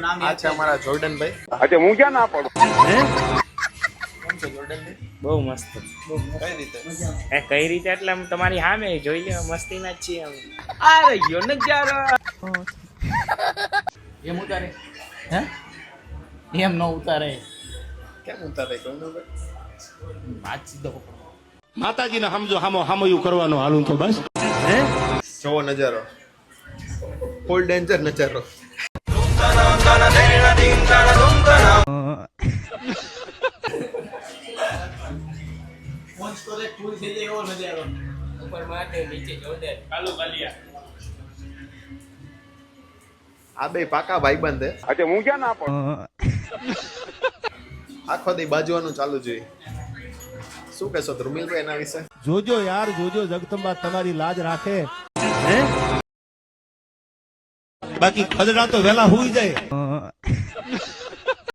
આ છે અમારા જોર્ડન ભાઈ. अच्छा હું ક્યાં ના પડું કેમ છે જોર્ડન ભાઈ? બહુ મસ્ત. કઈ રીતે? કઈ રીતે એટલે આમ તમારી સામે જોઈ લે, મસ્તી ના જ છીએ આમ. આ રહ્યો નજારો. એમ ઉતારે હે એમ ન ઉતારે કેમ ઉતારે કહું ને ભાઈ? વાત સીધો માતાજીને સમજો હામો હામયું કરવાનો હાલું તો બસ. જોવો નજારો, ફૂલ ડેન્જર નજારો. ફોન સ્ટોરેજ ફૂલ થઈ જાય એવો નજારો ઉપર માટે નીચે જોડે કાલુ કાલિયા. આ બે પાકા ભાઈબંધ હે. अच्छा હું ક્યાં ના પડું આખો દી બાજવાનું ચાલુ જોઈએ. શું કહેશો ધ્રુમિલભાઈ એના વિશે? જોજો યાર જોજો, જગદંબા તમારી લાજ રાખે. બાકી ખદડા તો વેલા હુઈ જાય.